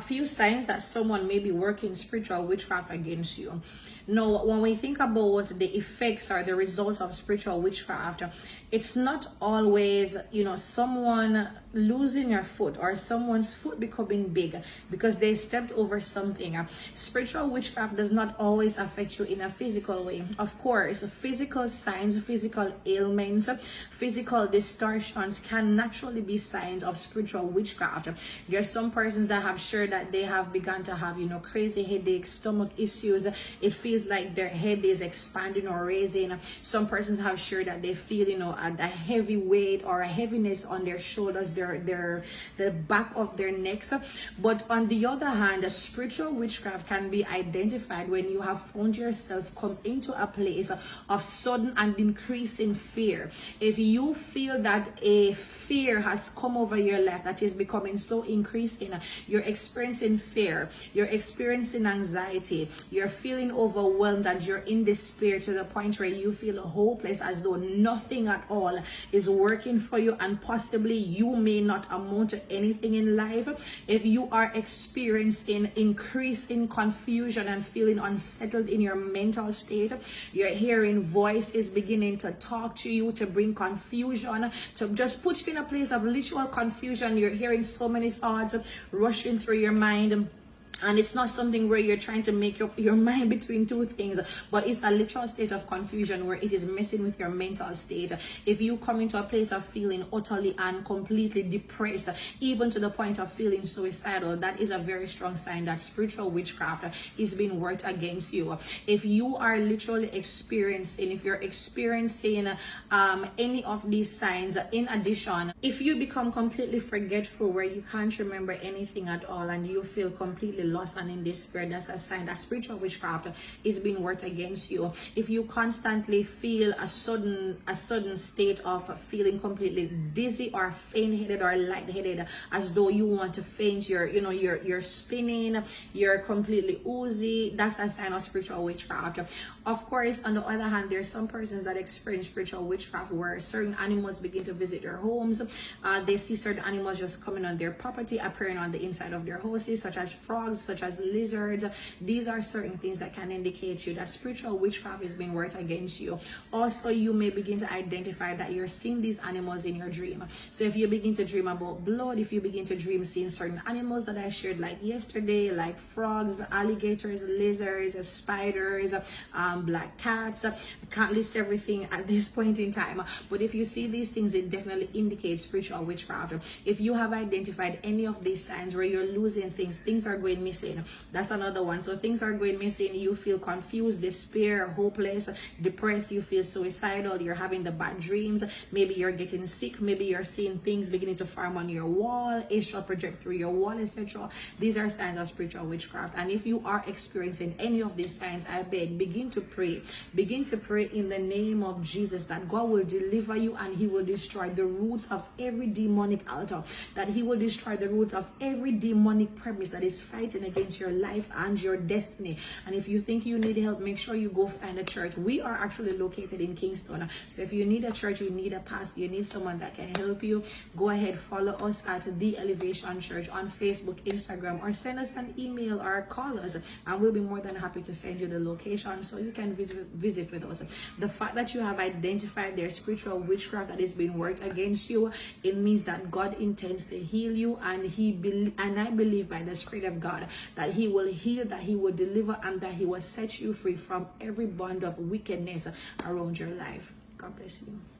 few signs that someone may be working spiritual witchcraft against you. Now, when we think about the effects or the results of spiritual witchcraft, it's not always, someone losing your foot or someone's foot becoming big because they stepped over something. Spiritual witchcraft does not always affect you in a physical way. Of course, physical signs, physical ailments, physical distortions can naturally be signs of spiritual witchcraft. There are some persons that have shared that they have begun to have, crazy headaches, stomach issues. It feels like their head is expanding or raising. Some persons have shared that they feel, a heavy weight or a heaviness on their shoulders, the back of their necks. But on the other hand, spiritual witchcraft can be identified when you have found yourself come into a place of sudden and increasing fear. If you feel that a fear has come over your life that is becoming so increasing, you're experiencing fear, you're experiencing anxiety, you're feeling overwhelmed, and you're in despair to the point where you feel hopeless, as though nothing at all is working for you, and possibly you may not amount to anything in life. If you are experiencing increasing confusion and feeling unsettled in your mental state, you're hearing voices beginning to talk to you, to bring confusion, to just put you in a place of literal confusion. You're hearing so many thoughts rushing through your mind. And it's not something where you're trying to make your mind between two things, but it's a literal state of confusion where it is messing with your mental state. If you come into a place of feeling utterly and completely depressed, even to the point of feeling suicidal, that is a very strong sign that spiritual witchcraft is being worked against you. If you are literally experiencing, if you're experiencing any of these signs, in addition, if you become completely forgetful where you can't remember anything at all and you feel completely lost and in despair, that's a sign that spiritual witchcraft is being worked against you. If you constantly feel a sudden state of feeling completely dizzy or faint-headed or lightheaded, as though you want to faint, you're spinning, you're completely oozy, that's a sign of spiritual witchcraft. Of course, on the other hand, there's some persons that experience spiritual witchcraft where certain animals begin to visit their homes. They see certain animals just coming on their property, appearing on the inside of their houses, such as frogs, such as lizards. These are certain things that can indicate to you that spiritual witchcraft is being worked against you. Also, you may begin to identify that you're seeing these animals in your dream. So if you begin to dream about blood, if you begin to dream seeing certain animals that I shared like yesterday, like frogs, alligators, lizards, spiders, black cats, I can't list everything at this point in time, but if you see these things, it definitely indicates spiritual witchcraft. If you have identified any of these signs where you're losing things are going missing, that's another one. So things are going missing, you feel confused, despair, hopeless, depressed, you feel suicidal, you're having the bad dreams, maybe you're getting sick, maybe you're seeing things beginning to form on your wall, astral project through your wall, etc. These are signs of spiritual witchcraft. And if you are experiencing any of these signs, I beg, begin to pray in the name of Jesus that God will deliver you and he will destroy the roots of every demonic altar, that he will destroy the roots of every demonic premise that is fighting against your life and your destiny. And if you think you need help, make sure you go find a church. We are actually located in Kingston, so if you need a church, you need a pastor, you need someone that can help you, go ahead, follow us at The Elevation Church on Facebook, Instagram, or send us an email or call us, and we'll be more than happy to send you the location so you can visit with us. The fact that you have identified their spiritual witchcraft that is being worked against you, it means that God intends to heal you, and I believe by the Spirit of God that he will heal, that he will deliver, and that he will set you free from every bond of wickedness around your life. God bless you.